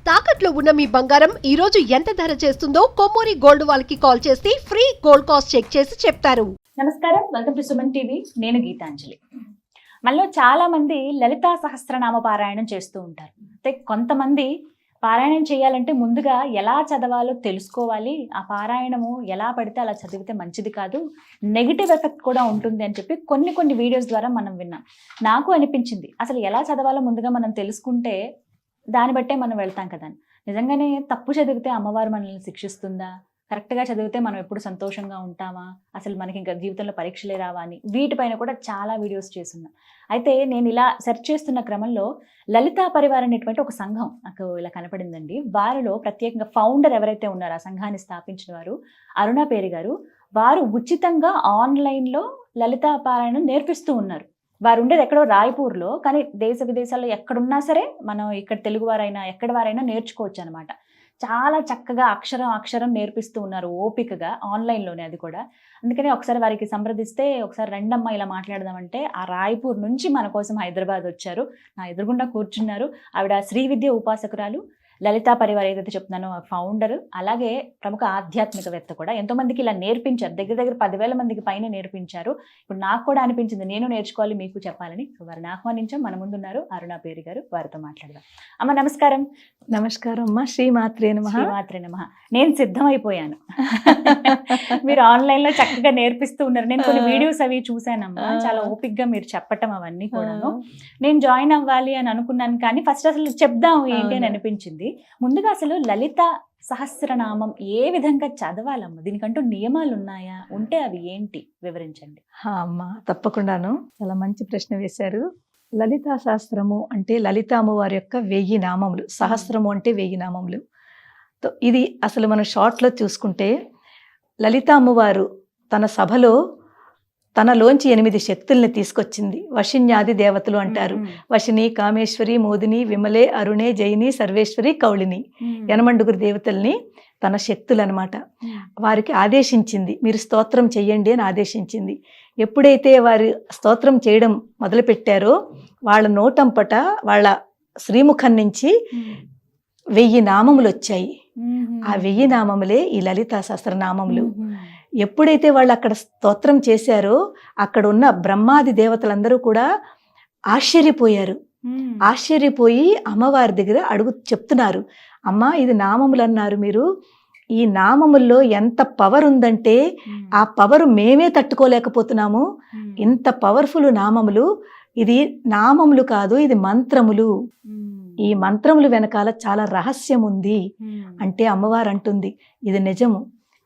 తాకట్లో ఉన్న మీ బంగారం ఈ రోజు ఎంత ధర చేస్తుందో కొమ్మూరి గోల్డ్ వాళ్ళకి కాల్ చేసి ఫ్రీ గోల్డ్ కాస్ట్ చెక్ చేసి చెప్తారు. నమస్కారం, వెల్కమ్ టు సుమన్ టీవీ. నేను గీతాంజలి. మనలో చాలా మంది లలితా సహస్రనామ పారాయణం చేస్తూ ఉంటారు. అంటే కొంతమంది పారాయణం చేయాలంటే ముందుగా ఎలా చదవాలో తెలుసుకోవాలి. ఆ పారాయణము ఎలా పడితే అలా చదివితే మంచిది కాదు, నెగిటివ్ ఎఫెక్ట్ కూడా ఉంటుంది అని చెప్పి కొన్ని వీడియోస్ ద్వారా మనం విన్నాం. నాకు అనిపించింది అసలు ఎలా చదవాలో ముందుగా మనం తెలుసుకుంటే దాన్ని బట్టే మనం వెళ్తాం కదా. నిజంగానే తప్పు చదివితే అమ్మవారు మనల్ని శిక్షిస్తుందా, కరెక్ట్గా చదివితే మనం ఎప్పుడు సంతోషంగా ఉంటామా, అసలు మనకి ఇంకా జీవితంలో పరీక్షలే రావా అని వీటిపైన కూడా చాలా వీడియోస్ చేస్తున్నాం. అయితే నేను ఇలా సెర్చ్ చేస్తున్న క్రమంలో లలితా పరివార్ అనేటువంటి ఒక సంఘం నాకు ఇలా కనపడిందండి. వారిలో ప్రత్యేకంగా ఫౌండర్ ఎవరైతే ఉన్నారో ఆ సంఘాన్ని స్థాపించిన వారు అరుణ పేరి గారు. వారు ఉచితంగా ఆన్లైన్లో లలితా పారాయణం నేర్పిస్తూ ఉన్నారు. వారు ఉండేది ఎక్కడో రాయ్పూర్లో, కానీ దేశ విదేశాల్లో ఎక్కడున్నా సరే మనం ఇక్కడ తెలుగు వారైనా ఎక్కడి వారైనా నేర్చుకోవచ్చు అనమాట. చాలా చక్కగా అక్షరం నేర్పిస్తూ ఉన్నారు ఓపికగా, ఆన్లైన్లోనే అది కూడా. అందుకని ఒకసారి వారికి సంప్రదిస్తే ఒకసారి రెండమ్మ ఇలా మాట్లాడదామంటే ఆ రాయ్పూర్ నుంచి మన కోసం హైదరాబాద్ వచ్చారు. నా ఎదురుగుండా కూర్చున్నారు. ఆవిడ శ్రీ విద్య ఉపాసకురాలు, లలితా పరివార్ ఏదైతే చెప్తున్నానో ఫౌండర్, అలాగే ప్రముఖ ఆధ్యాత్మికవేత్త కూడా. ఎంతోమందికి ఇలా నేర్పించారు, దగ్గర 10,000 మందికి పైన నేర్పించారు. ఇప్పుడు నాకు కూడా అనిపించింది నేను నేర్చుకోవాలి, మీకు చెప్పాలని. వారిని ఆహ్వానించాం. మన ముందున్నారు అరుణ పేరి గారు, వారితో మాట్లాడదాం. అమ్మ నమస్కారం. నమస్కారం అమ్మా. శ్రీమాత్రే నమః. శ్రీమాత్రే నమః. నేను సిద్ధమైపోయాను. మీరు ఆన్లైన్లో చక్కగా నేర్పిస్తూ ఉన్నారు. నేను కొన్ని వీడియోస్ అవి చూశానమ్మా, చాలా ఓపిక్గా మీరు చెప్పటం అవన్నీ కూడాను. నేను జాయిన్ అవ్వాలి అని అనుకున్నాను, కానీ ఫస్ట్ అసలు చెప్దాం ఏంటి అని అనిపించింది. ముందుగా అసలు లలిత సహస్రనామం ఏ విధంగా చదవాలమ్మా? దీనికంటూ నియమాలు ఉన్నాయా? ఉంటే అవి ఏంటి వివరించండి. అమ్మా తప్పకుండాను, చాలా మంచి ప్రశ్న వేశారు. లలితా సహస్రము అంటే లలిత అమ్మవారి యొక్క 1000 నామములు. సహస్రము అంటే 1000 నామములు. ఇది అసలు మనం షార్ట్లో చూసుకుంటే లలిత అమ్మవారు తన సభలో తనలోంచి 8 శక్తుల్ని తీసుకొచ్చింది. వశిన్యాది దేవతలు అంటారు. వశిని, కామేశ్వరి, మోదిని, విమలే, అరుణే, జయిని, సర్వేశ్వరి, కౌళిని, 8 దేవతల్ని తన శక్తులు అనమాట. వారికి ఆదేశించింది, మీరు స్తోత్రం చెయ్యండి అని ఆదేశించింది. ఎప్పుడైతే వారు స్తోత్రం చేయడం మొదలుపెట్టారో వాళ్ళ నోటంపట వాళ్ళ శ్రీముఖం నుంచి 1000 నామములు వచ్చాయి. ఆ 1000 నామములే ఈ లలితా సహస్రనామములు. ఎప్పుడైతే వాళ్ళు అక్కడ స్తోత్రం చేశారో అక్కడ ఉన్న బ్రహ్మాది దేవతలందరూ కూడా ఆశ్చర్యపోయారు. ఆశ్చర్యపోయి అమ్మవారి దగ్గర చెప్తున్నారు, అమ్మా ఇది నామములు అన్నారు మీరు, ఈ నామముల్లో ఎంత పవర్ ఉందంటే ఆ పవర్ మేమే తట్టుకోలేకపోతున్నాము. ఇంత పవర్ఫుల్ నామములు. ఇది నామములు కాదు, ఇది మంత్రములు. ఈ మంత్రములు వెనకాల చాలా రహస్యం ఉంది అంటే అమ్మవారు అంటుంది ఇది నిజము.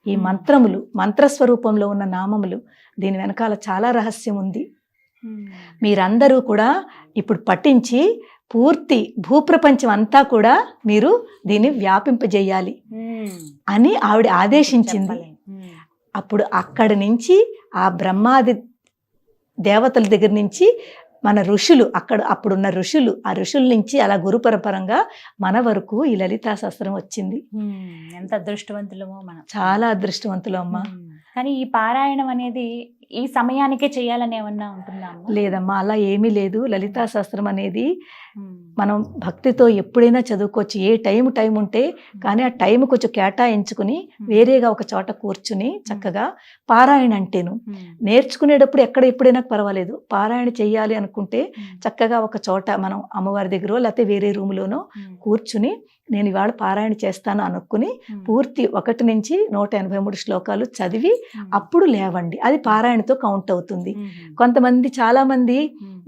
ఈ మంత్రములు, మంత్రస్వరూపంలో ఉన్న నామములు, దీని వెనకాల చాలా రహస్యం ఉంది. మీరందరూ కూడా ఇప్పుడు పఠించి పూర్తి భూప్రపంచం అంతా కూడా మీరు దీన్ని వ్యాపింపజేయాలి అని ఆవిడ ఆదేశించింది. అప్పుడు అక్కడి నుంచి ఆ బ్రహ్మాది దేవతల దగ్గర నుంచి మన ఋషులు, అప్పుడున్న ఋషులు, ఆ ఋషుల నుంచి అలా గురుపరపరంగా మన వరకు ఈ లలితా సహస్రం వచ్చింది. ఎంత అదృష్టవంతులమో మనం, చాలా అదృష్టవంతులు అమ్మా. కానీ ఈ పారాయణం అనేది ఈ సమయానికే చేయాలని ఏమన్నా ఉంటుందా? లేదమ్మా, అలా ఏమీ లేదు. లలితా సహస్రం అనేది మనం భక్తితో ఎప్పుడైనా చదువుకోవచ్చు. ఏ టైం ఉంటే, కానీ ఆ టైం కొంచెం కేటాయించుకుని వేరేగా ఒక చోట కూర్చుని చక్కగా పారాయణ అంటేను నేర్చుకునేటప్పుడు ఎప్పుడైనా పర్వాలేదు. పారాయణ చెయ్యాలి అనుకుంటే చక్కగా ఒక చోట మనం అమ్మవారి దగ్గర లేకపోతే వేరే రూమ్లోనో కూర్చుని నేను ఇవాళ పారాయణ చేస్తాను అనుకుని పూర్తి 1 నుంచి 183 శ్లోకాలు చదివి అప్పుడు లేవండి. అది పారాయణతో కౌంట్ అవుతుంది. కొంతమంది చాలా మంది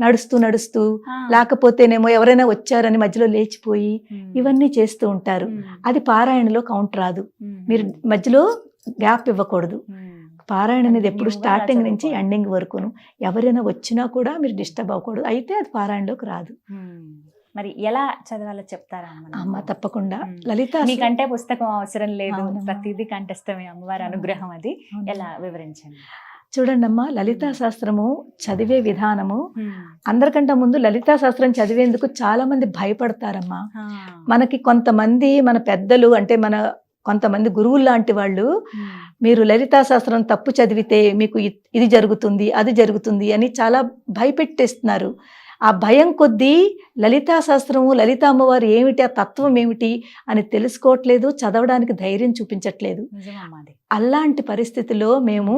నడుస్తూ లేకపోతేనేమో ఎవరైనా వచ్చారని మధ్యలో లేచిపోయి ఇవన్నీ చేస్తూ ఉంటారు. అది పారాయణలో కౌంట్ రాదు. మీరు మధ్యలో గ్యాప్ ఇవ్వకూడదు. పారాయణ అనేది ఎప్పుడు స్టార్టింగ్ నుంచి ఎండింగ్ వరకును. ఎవరైనా వచ్చినా కూడా మీరు డిస్టర్బ్ అవ్వకూడదు. అయితే అది పారాయణలోకి రాదు. మరి ఎలా చదవాలో చెప్తారా అమ్మ? తప్పకుండా. లలిత మీకంటే పుస్తకం అవసరం లేదు, ప్రతిదీ కంఠస్థమే, అమ్మవారి అనుగ్రహం. అది ఎలా వివరించండి. చూడండి అమ్మా, లలితా శాస్త్రము చదివే విధానము అందరికంటే ముందు లలితా శాస్త్రం చదివేందుకు చాలా మంది భయపడతారమ్మా. మనకి కొంతమంది మన పెద్దలు అంటే మన కొంతమంది గురువులు లాంటి వాళ్ళు మీరు లలితా శాస్త్రం తప్పు చదివితే మీకు ఇది జరుగుతుంది అది జరుగుతుంది అని చాలా భయపెట్టేస్తున్నారు. ఆ భయం కొద్దీ లలితా శాస్త్రము, లలిత అమ్మవారు ఏమిటి, ఆ తత్వం ఏమిటి అని తెలుసుకోవట్లేదు, చదవడానికి ధైర్యం చూపించట్లేదు. నిజమమ్మా అది. అలాంటి పరిస్థితిలో మేము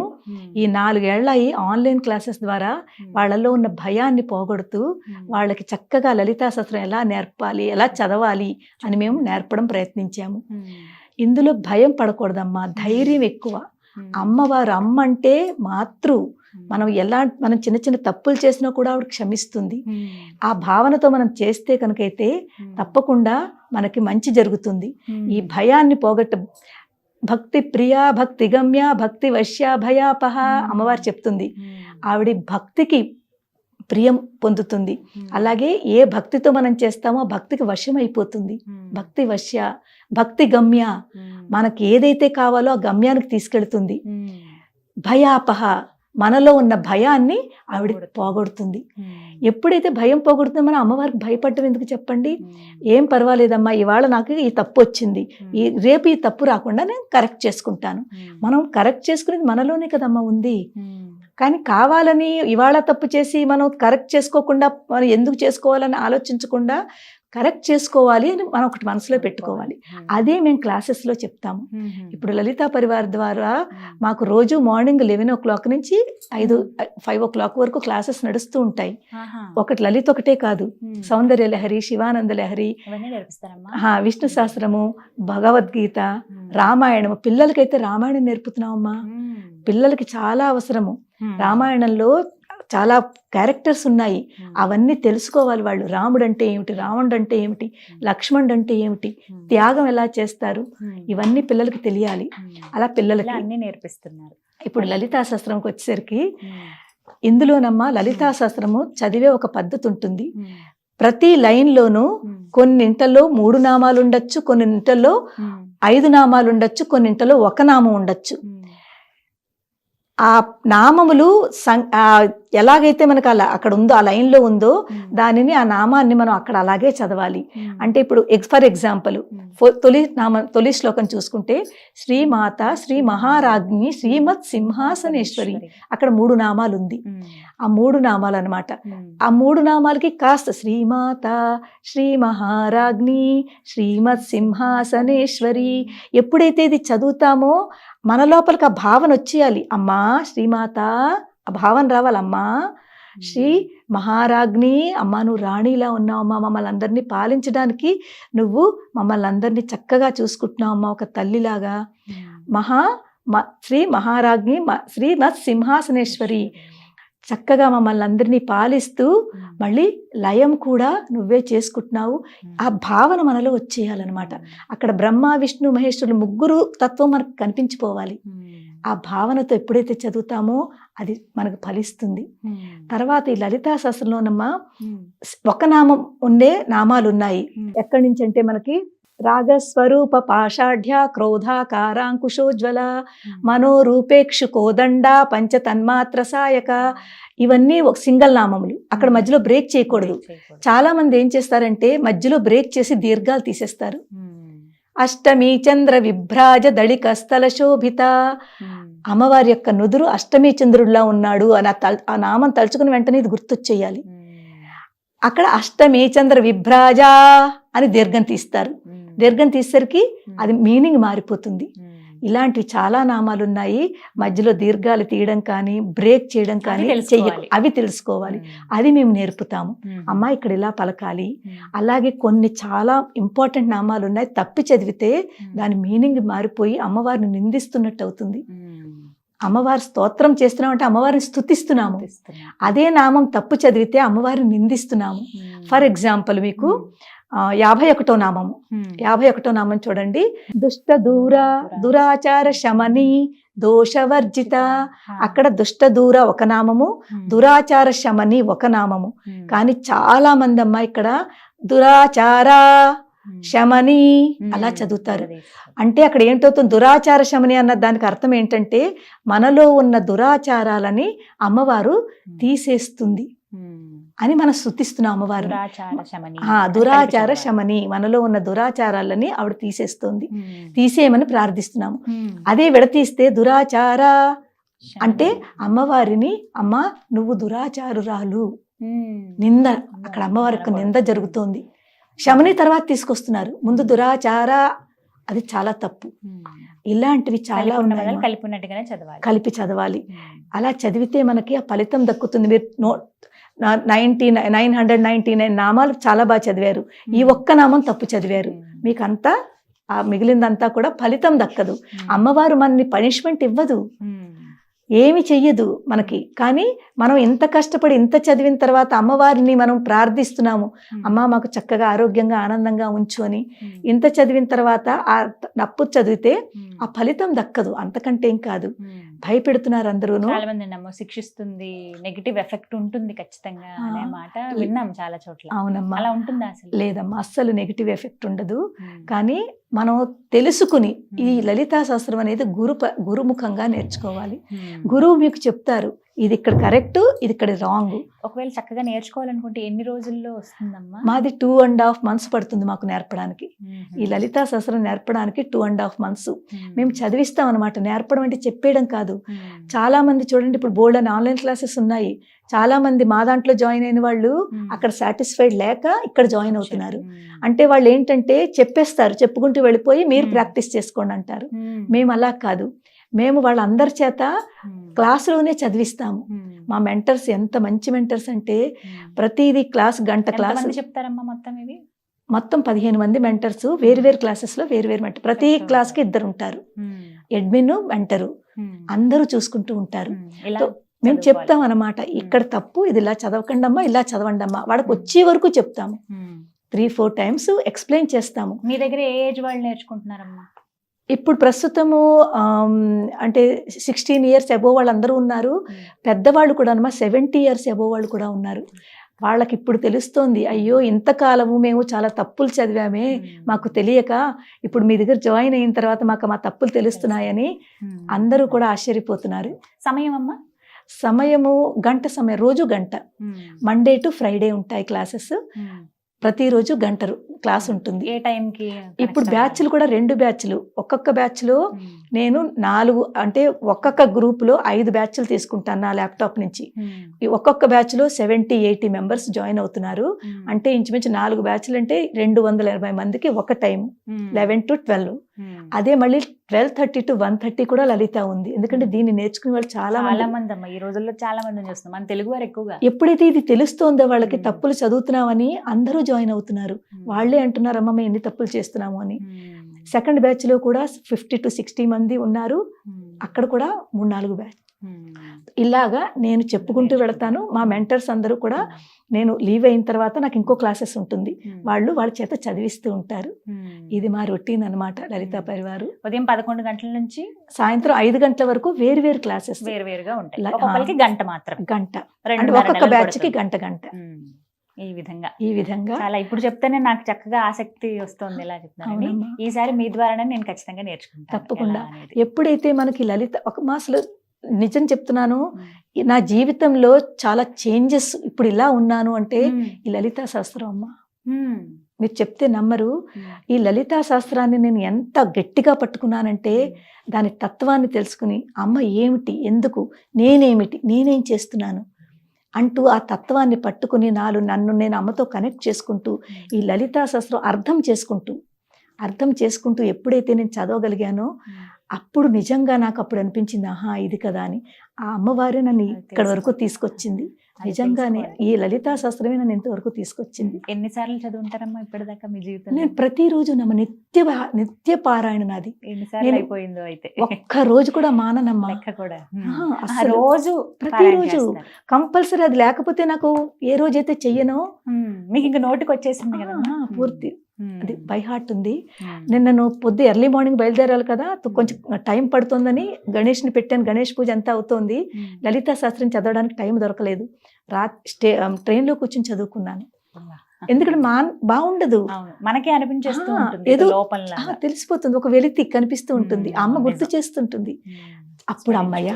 ఈ 4 ఏళ్ల ఈ ఆన్లైన్ క్లాసెస్ ద్వారా వాళ్ళలో ఉన్న భయాన్ని పోగొడుతూ వాళ్ళకి చక్కగా లలితా శాస్త్రం ఎలా నేర్పాలి, ఎలా చదవాలి అని మేము నేర్పడం ప్రయత్నించాము. ఇందులో భయం పడకూడదమ్మా, ధైర్యం ఎక్కువ. అమ్మవారు అమ్మ అంటే మాతృ. మనం చిన్న చిన్న తప్పులు చేసినా కూడా ఆవిడ క్షమిస్తుంది. ఆ భావనతో మనం చేస్తే కనుకైతే తప్పకుండా మనకి మంచి జరుగుతుంది. ఈ భయాన్ని భక్తి ప్రియా, భక్తి గమ్య, భక్తి వశ్య, భయాపహ అమ్మవారు చెప్తుంది. ఆవిడ భక్తికి ప్రియం పొందుతుంది. అలాగే ఏ భక్తితో మనం చేస్తామో భక్తికి వశం అయిపోతుంది. భక్తి వశ్య, భక్తి గమ్య, మనకి ఏదైతే కావాలో ఆ గమ్యానికి తీసుకెళ్తుంది. భయాపహ, మనలో ఉన్న భయాన్ని ఆవిడ పోగొడుతుంది. ఎప్పుడైతే భయం పోగొడుతుందో మనం అమ్మవారికి భయపడటం ఎందుకు చెప్పండి? ఏం పర్వాలేదమ్మా, ఇవాళ నాకు ఈ తప్పు వచ్చింది, రేపు ఈ తప్పు రాకుండా నేను కరెక్ట్ చేసుకుంటాను. మనం కరెక్ట్ చేసుకునేది మనలోనే కదమ్మా ఉంది. కానీ కావాలని ఇవాళ తప్పు చేసి మనం కరెక్ట్ చేసుకోకుండా, మనం ఎందుకు చేసుకోవాలని ఆలోచించకుండా కరెక్ట్ చేసుకోవాలి అని మనం ఒకటి మనసులో పెట్టుకోవాలి. అదే మేము క్లాసెస్లో చెప్తాము. ఇప్పుడు లలితా పరివార్ ద్వారా మాకు రోజు మార్నింగ్ 11 o'clock నుంచి 5 o'clock వరకు క్లాసెస్ నడుస్తూ ఉంటాయి. ఒకటి లలిత ఒకటే కాదు, సౌందర్య లహరి, శివానంద లహరి, విష్ణు సహస్రము, భగవద్గీత, రామాయణము. పిల్లలకైతే రామాయణం నేర్పుతున్నామమ్మా. పిల్లలకి చాలా అవసరము. రామాయణంలో చాలా క్యారెక్టర్స్ ఉన్నాయి, అవన్నీ తెలుసుకోవాలి వాళ్ళు. రాముడు అంటే ఏమిటి, రావణుడు అంటే ఏమిటి, లక్ష్మణుడు అంటే ఏమిటి, త్యాగం ఎలా చేస్తారు, ఇవన్నీ పిల్లలకి తెలియాలి. అలా పిల్లలకి అన్ని నేర్పిస్తున్నారు. ఇప్పుడు లలితా శాస్త్రంకి వచ్చేసరికి ఇందులోనమ్మా లలితా శాస్త్రము చదివే ఒక పద్ధతి ఉంటుంది. ప్రతి లైన్లోనూ కొన్నింటలో 3 నామాలు ఉండొచ్చు, కొన్నింటలో 5 నామాలు ఉండొచ్చు, కొన్నింటలో 1 నామం ఉండొచ్చు. ఆ నామములు ఎలాగైతే మనకు అక్కడ ఉందో, ఆ లైన్లో ఉందో దానిని, ఆ నామాన్ని మనం అక్కడ అలాగే చదవాలి. అంటే ఇప్పుడు ఫర్ ఎగ్జాంపుల్ తొలి శ్లోకం చూసుకుంటే శ్రీమాత శ్రీ మహారాజ్ఞి శ్రీమత్ సింహాసనేశ్వరి, అక్కడ 3 నామాలు ఉంది. ఆ 3 నామాలు అనమాట. ఆ 3 నామాలకి కాస్త శ్రీమాత శ్రీ మహారాజ్ఞి శ్రీమత్ సింహాసనేశ్వరి, ఎప్పుడైతే ఇది చదువుతామో మన లోపలికి ఆ భావన వచ్చేయాలి. అమ్మా శ్రీమాత, ఆ భావన రావాలమ్మా. శ్రీ మహారాజ్ఞి, అమ్మ నువ్వు రాణిలా ఉన్నావమ్మా, మమ్మల్ని అందరినీ పాలించడానికి నువ్వు మమ్మల్ని అందరినీ చక్కగా చూసుకుంటున్నావమ్మా, ఒక తల్లిలాగా. శ్రీ మహారాజ్ఞి శ్రీమత్ సింహాసనేశ్వరి, చక్కగా మమ్మల్ని అందరినీ పాలిస్తూ మళ్ళీ లయం కూడా నువ్వే చేసుకుంటున్నావు. ఆ భావన మనలో వచ్చేయాలన్నమాట. అక్కడ బ్రహ్మ విష్ణు మహేశ్వరులు 3 తత్వం మనకు కనిపించిపోవాలి. ఆ భావనతో ఎప్పుడైతే చదువుతామో అది మనకు ఫలిస్తుంది. తర్వాత ఈ లలితా శాస్త్రంలోనమ్మా 1 నామం ఉండే నామాలు ఉన్నాయి. ఎక్కడి నుంచి అంటే మనకి రాగస్వరూప పాషాఢ్య క్రోధాకారాంకుశోజ్వల మనోరూపేక్షు కోదండ పంచతన్మాత్ర సాయక, ఇవన్నీ ఒక సింగల్ నామములు. అక్కడ మధ్యలో బ్రేక్ చేయకూడదు. చాలా మంది ఏం చేస్తారంటే మధ్యలో బ్రేక్ చేసి దీర్ఘాలు తీసేస్తారు. అష్టమి చంద్ర విభ్రాజ దళిక స్థల శోభిత, అమ్మవారి యొక్క నుదురు అష్టమి చంద్రుడిలా ఉన్నాడు అని ఆ నామం తలుచుకుని వెంటనే ఇది గుర్తొచ్చేయాలి. అక్కడ అష్టమి చంద్ర విభ్రాజ అని దీర్ఘం తీస్తారు. దీర్ఘం తీసేసరికి అది మీనింగ్ మారిపోతుంది. ఇలాంటివి చాలా నామాలు ఉన్నాయి. మధ్యలో దీర్ఘాలు తీయడం కానీ బ్రేక్ చేయడం కానీ అవి తెలుసుకోవాలి. అది మేము నేర్పుతాము. అమ్మా ఇక్కడ ఇలా పలకాలి. అలాగే కొన్ని చాలా ఇంపార్టెంట్ నామాలు ఉన్నాయి, తప్పి చదివితే దాని మీనింగ్ మారిపోయి అమ్మవారిని నిందిస్తున్నట్టు అవుతుంది. అమ్మవారి స్తోత్రం చేస్తున్నాం అంటే అమ్మవారిని స్తుతిస్తున్నాము. అదే నామం తప్పు చదివితే అమ్మవారిని నిందిస్తున్నాము. ఫర్ ఎగ్జాంపుల్ మీకు 51వ నామము. 51వ నామం చూడండి. దుష్ట దూర దురాచార శమని దోషవర్జిత, అక్కడ దుష్ట దూర 1 నామము, దురాచార శమని 1 నామము. కానీ చాలా మంది అమ్మా ఇక్కడ దురాచార శమని అలా చదువుతారు. అంటే అక్కడ ఏంటవుతుంది, దురాచార శమని అన్న దానికి అర్థం ఏంటంటే మనలో ఉన్న దురాచారాలని అమ్మవారు తీసేస్తుంది అని మనం స్తుతిస్తున్నాం అమ్మవారు. దురాచార శమని, మనలో ఉన్న దురాచారాలని ఆవిడ తీసేస్తుంది, తీసేయమని ప్రార్థిస్తున్నాము. అదే విడతీస్తే దురాచార అంటే అమ్మవారిని, అమ్మ నువ్వు దురాచారురాలు నింద, అక్కడ అమ్మవారికి నింద జరుగుతోంది. శమని తర్వాత తీసుకొస్తున్నారు, ముందు దురాచార, అది చాలా తప్పు. ఇలాంటివి చాలా ఉన్నాయి, కలిపినట్టుగానే చదవాలి, కలిపి చదవాలి. అలా చదివితే మనకి ఆ ఫలితం దక్కుతుంది. మీరు 999 నామాలు చాలా బాగా చదివారు, ఈ ఒక్క నామం తప్పు చదివారు, మీకు అంతా ఆ మిగిలిందంతా కూడా ఫలితం దక్కదు. అమ్మవారు మనని పనిష్మెంట్ ఇవ్వదు, ఏమి చెయ్యదు మనకి. కానీ మనం ఇంత కష్టపడి ఇంత చదివిన తర్వాత అమ్మవారిని మనం ప్రార్థిస్తున్నాము, అమ్మ మాకు చక్కగా ఆరోగ్యంగా ఆనందంగా ఉంచు అని. ఇంత చదివిన తర్వాత ఆ తప్పు చదివితే ఆ ఫలితం దక్కదు, అంతకంటే ఏం కాదు. భయపెడుతున్నారు అందరూ, చాలా మంది శిక్షిస్తుంది, నెగిటివ్ ఎఫెక్ట్ ఉంటుంది ఖచ్చితంగా అనే మాట విన్నాం చాలా చోట్ల. అవునమ్మా, అలా ఉంటుందా? అసలు లేదమ్మా, అస్సలు నెగిటివ్ ఎఫెక్ట్ ఉండదు. కానీ మనం తెలుసుకుని ఈ లలితా శాస్త్రం అనేది గురుముఖంగా నేర్చుకోవాలి. గురువు మీకు చెప్తారు, ఇది ఇక్కడ కరెక్ట్, ఇది ఇక్కడ రాంగ్. ఒకవేళ చక్కగా నేర్చుకోవాలనుకుంటే ఎన్ని రోజుల్లో వస్తుందమ్మా? మాది 2.5 months పడుతుంది మాకు నేర్పడానికి. ఈ లలితా శాస్త్రం నేర్పడానికి 2.5 months మేము చదివిస్తాం అనమాట. నేర్పడం అంటే చెప్పేయడం కాదు. చాలా మంది చూడండి, ఇప్పుడు బోల్డ్ అని ఆన్లైన్ క్లాసెస్ ఉన్నాయి. చాలా మంది మా దాంట్లో జాయిన్ అయిన వాళ్ళు అక్కడ సాటిస్ఫైడ్ లేక ఇక్కడ జాయిన్ అవుతున్నారు. అంటే వాళ్ళు ఏంటంటే చెప్పేస్తారు, చెప్పుకుంటూ వెళ్ళిపోయి మీరు ప్రాక్టీస్ చేసుకోండి అంటారు. మేము అలా కాదు, మేము వాళ్ళందరి చేత క్లాసులోనే చదివిస్తాము. మా మెంటర్స్ ఎంత మంచి మెంటర్స్ అంటే ప్రతిదీ క్లాస్, గంట క్లాస్ చెప్తారమ్మా. మొత్తం 15 మంది మెంటర్స్, వేరు క్లాసెస్ లో వేరు మెంటర్. ప్రతి క్లాస్ కి 2 ఉంటారు, అడ్మిన్, మెంటరు, అందరూ చూసుకుంటూ ఉంటారు. మేము చెప్తాం అన్నమాట, ఇక్కడ తప్పు, ఇది ఇలా చదవకండి అమ్మా, ఇలా చదవండి అమ్మా. వాడికి వచ్చే వరకు చెప్తాము, 3-4 times ఎక్స్ప్లెయిన్ చేస్తాము. మీ దగ్గర ఏ ఏజ్ వాళ్ళు నేర్చుకుంటున్నారమ్మా? ఇప్పుడు ప్రస్తుతము అంటే 16 years అబోవ్ వాళ్ళందరూ ఉన్నారు. పెద్దవాళ్ళు కూడా అమ్మా 70 years అబోవ్ వాళ్ళు కూడా ఉన్నారు. వాళ్ళకి ఇప్పుడు తెలుస్తోంది, అయ్యో ఇంతకాలము మేము చాలా తప్పులు చదివామే, మాకు తెలియక ఇప్పుడు మీ దగ్గర జాయిన్ అయిన తర్వాత మాకు మా తప్పులు తెలుస్తున్నాయని అందరూ కూడా ఆశ్చర్యపోతున్నారు. సమయం అమ్మా? సమయము గంట సమయం, రోజు గంట. మండే టు ఫ్రైడే ఉంటాయి క్లాసెస్. ప్రతిరోజు గంట క్లాస్ ఉంటుంది. ఏ టైంకి? ఇప్పుడు బ్యాచ్లు కూడా 2 బ్యాచ్లు. ఒక్కొక్క బ్యాచ్లో నేను 4 అంటే ఒక్కొక్క గ్రూప్లో 5 బ్యాచ్లు తీసుకుంటాను నా ల్యాప్టాప్ నుంచి. ఒక్కొక్క బ్యాచ్లో 70-80 members జాయిన్ అవుతున్నారు. అంటే ఇంచుమించు 4 బ్యాచ్లు అంటే 280 మందికి ఒక టైం, 11 to 12. అదే మళ్ళీ 12:30 to 1:30 కూడా లలిత ఉంది. ఎందుకంటే దీన్ని నేర్చుకునే వాళ్ళు చాలా మంది అమ్మా. ఈ రోజుల్లో చాలా మంది చూస్తున్నాం, మన తెలుగు వారు ఎక్కువగా. ఎప్పుడైతే ఇది తెలుస్తోందో వాళ్ళకి తప్పులు చదువుతున్నామని అందరూ జాయిన్ అవుతున్నారు. వాళ్ళే అంటున్నారు, అమ్మ మేము ఎన్ని తప్పులు చేస్తున్నాము అని. సెకండ్ బ్యాచ్ లో కూడా 50 to 60 మంది ఉన్నారు. అక్కడ కూడా 3-4 బ్యాచ్. ఇలాగా నేను చెప్పుకుంటూ వెళతాను. మా మెంటర్స్ అందరూ కూడా నేను లీవ్ అయిన తర్వాత నాకు ఇంకో క్లాసెస్ ఉంటుంది, వాళ్ళ చేత చదివిస్తూ ఉంటారు. ఇది మా రొటీన్ అన్నమాట లలితా పరివారు. ఉదయం 11 గంటల నుంచి సాయంత్రం 5 గంటల వరకు వేరు క్లాసెస్ వేరుగా ఉంటాయి. ఒక్కొక్కరికి గంట మాత్రం, గంట. ఒక్కొక్క బ్యాచ్ కి గంట. ఈ విధంగా చాలా ఇప్పుడు చెప్తేనే నాకు చక్కగా ఆసక్తి వస్తుంది ఎలా చెప్తానని. ఈసారి మీ ద్వారానే నేను ఖచ్చితంగా నేర్చుకుంటాను తప్పకుండా. ఎప్పుడైతే మనకి లలిత అసలు నిజం చెప్తున్నాను, నా జీవితంలో చాలా చేంజెస్, ఇప్పుడు ఇలా ఉన్నాను అంటే ఈ లలితా శాస్త్రం అమ్మ. మీరు చెప్తే నమ్మరు, ఈ లలితా శాస్త్రాన్ని నేను ఎంత గట్టిగా పట్టుకున్నానంటే దాని తత్వాన్ని తెలుసుకుని, అమ్మ ఏమిటి, ఎందుకు, నేనేమిటి, నేనేం చేస్తున్నాను అంటూ ఆ తత్వాన్ని పట్టుకుని నన్ను నేను అమ్మతో కనెక్ట్ చేసుకుంటూ ఈ లలితా శాస్త్రం అర్థం చేసుకుంటూ ఎప్పుడైతే నేను చదవగలిగానో అప్పుడు నిజంగా నాకు అప్పుడు అనిపించింది, ఆహా ఇది కదా అని. ఆ అమ్మవారే నన్ను ఇక్కడ వరకు తీసుకొచ్చింది. నిజంగానే ఈ లలితా శాస్త్రమే నన్ను ఇంతవరకు తీసుకొచ్చింది. ఎన్నిసార్లు చదువుంటారమ్మా ఇప్పటిదాకా మీ జీవితంలో? నేను ప్రతిరోజు నిత్య పారాయణ నాది. ఎన్నిసార్లు అయిపోయిందో అయితే? ఒక్క రోజు కూడా మాననమ్మా. రోజు ప్రతిరోజు కంపల్సరీ. అది లేకపోతే నాకు ఏ రోజైతే చెయ్యనో మీకు ఇంకా నోటికి వచ్చేసింది కదా పూర్తి. అది బై హార్ట్ ఉంది. నిన్న పొద్దు ఎర్లీ మార్నింగ్ బయలుదేరాలి కదా, కొంచెం టైం పడుతుందని గణేష్ని పెట్టాను. గణేష్ పూజ అంతా అవుతోంది. లలితా శాస్త్రం చదవడానికి టైం దొరకలేదు. ట్రైన్లో కూర్చొని చదువుకున్నాను. ఎందుకంటే బాగుండదు, మనకే అనిపించేస్తూ ఏదో తెలిసిపోతుంది, ఒక వెలితి కనిపిస్తూ ఉంటుంది, అమ్మ గుర్తు చేస్తుంటుంది. అప్పుడు అమ్మయ్య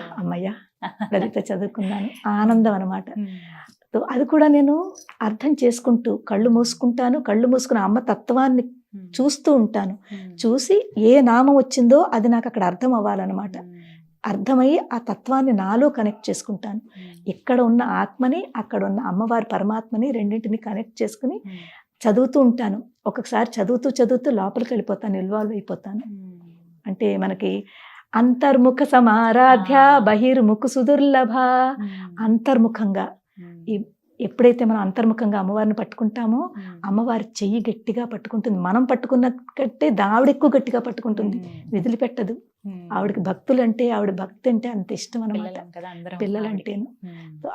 లలిత చదువుకున్నాను, ఆనందం అన్నమాట. అది కూడా నేను అర్థం చేసుకుంటూ కళ్ళు మూసుకుని అమ్మ తత్వాన్ని చూస్తూ ఉంటాను. చూసి ఏ నామం వచ్చిందో అది నాకు అక్కడ అర్థం అవ్వాలన్నమాట. అర్థమయ్యి ఆ తత్వాన్ని నాలో కనెక్ట్ చేసుకుంటాను. ఇక్కడ ఉన్న ఆత్మని, అక్కడ ఉన్న అమ్మవారి పరమాత్మని రెండింటిని కనెక్ట్ చేసుకుని చదువుతూ ఉంటాను. ఒక్కొక్కసారి చదువుతూ లోపలికి వెళ్ళిపోతాను, ఇన్వాల్వ్ అయిపోతాను. అంటే మనకి అంతర్ముఖ సమారాధ్య బహిర్ముఖ సుదుర్లభ. అంతర్ముఖంగా ఎప్పుడైతే మనం అంతర్ముఖంగా అమ్మవారిని పట్టుకుంటామో అమ్మవారి చెయ్యి గట్టిగా పట్టుకుంటుంది. మనం పట్టుకున్న కంటే ఆవిడ ఎక్కువ గట్టిగా పట్టుకుంటుంది, వదిలిపెట్టదు. ఆవిడకి భక్తులు అంటే, ఆవిడ భక్తి అంటే అంత ఇష్టం అన్నమాట, పిల్లలంటేను.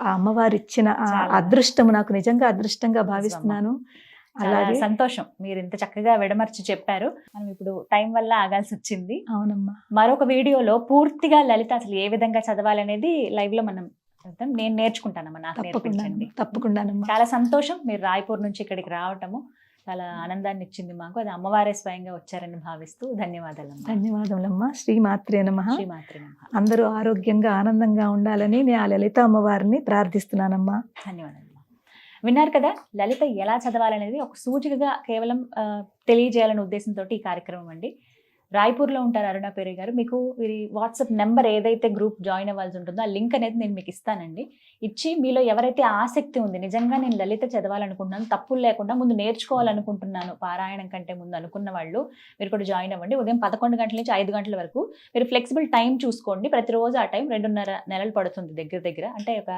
ఆ అమ్మవారు ఇచ్చిన ఆ అదృష్టము నాకు నిజంగా అదృష్టంగా భావిస్తున్నాను. అలాగే సంతోషం, మీరు ఇంత చక్కగా విడమర్చి చెప్పారు. మనం ఇప్పుడు టైం వల్ల ఆగాల్సి వచ్చింది. అవునమ్మా. మరొక వీడియోలో పూర్తిగా లలిత అసలు ఏ విధంగా చదవాలనేది లైవ్ లో మనం నేను నేర్చుకుంటానమ్మా, నాకు నేర్పించండి. తప్పకుండా. చాలా సంతోషం మీరు రాయ్పూర్ నుంచి ఇక్కడికి రావటము చాలా ఆనందాన్ని ఇచ్చింది మాకు. అది అమ్మవారే స్వయంగా వచ్చారని భావిస్తూ ధన్యవాదాలమ్మా. ధన్యవాదములమ్మా. శ్రీమాత్రే నమః. శ్రీమాత్రే నమః. అందరూ ఆరోగ్యంగా ఆనందంగా ఉండాలని నేను ఆ లలిత అమ్మవారిని ప్రార్థిస్తున్నానమ్మా. ధన్యవాదాలు. విన్నారు కదా, లలిత ఎలా చదవాలనేది ఒక సూచికగా కేవలం తెలియజేయాలనే ఉద్దేశంతో ఈ కార్యక్రమం అండి. రాయ్పూర్లో ఉంటారు అరుణ పేరే గారు. మీకు వీరి వాట్సాప్ నెంబర్ ఏదైతే గ్రూప్ జాయిన్ అవ్వాల్సి ఉంటుందో ఆ లింక్ అనేది నేను మీకు ఇస్తానండి. ఇచ్చి మీలో ఎవరైతే ఆసక్తి ఉంది, నిజంగా నేను లలిత చదవాలనుకుంటున్నాను, తప్పులు లేకుండా ముందు నేర్చుకోవాలనుకుంటున్నాను పారాయణం కంటే ముందు అనుకున్న వాళ్ళు మీరు కూడా జాయిన్ అవ్వండి. ఉదయం 11 గంటల నుంచి 5 గంటల వరకు మీరు ఫ్లెక్సిబుల్ టైం చూసుకోండి. ప్రతిరోజు ఆ టైం 2.5 నెలలు పడుతుంది దగ్గర. అంటే ఒక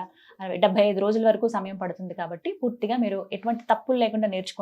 75 రోజుల వరకు సమయం పడుతుంది. కాబట్టి పూర్తిగా మీరు ఎటువంటి తప్పులు లేకుండా నేర్చుకోండి.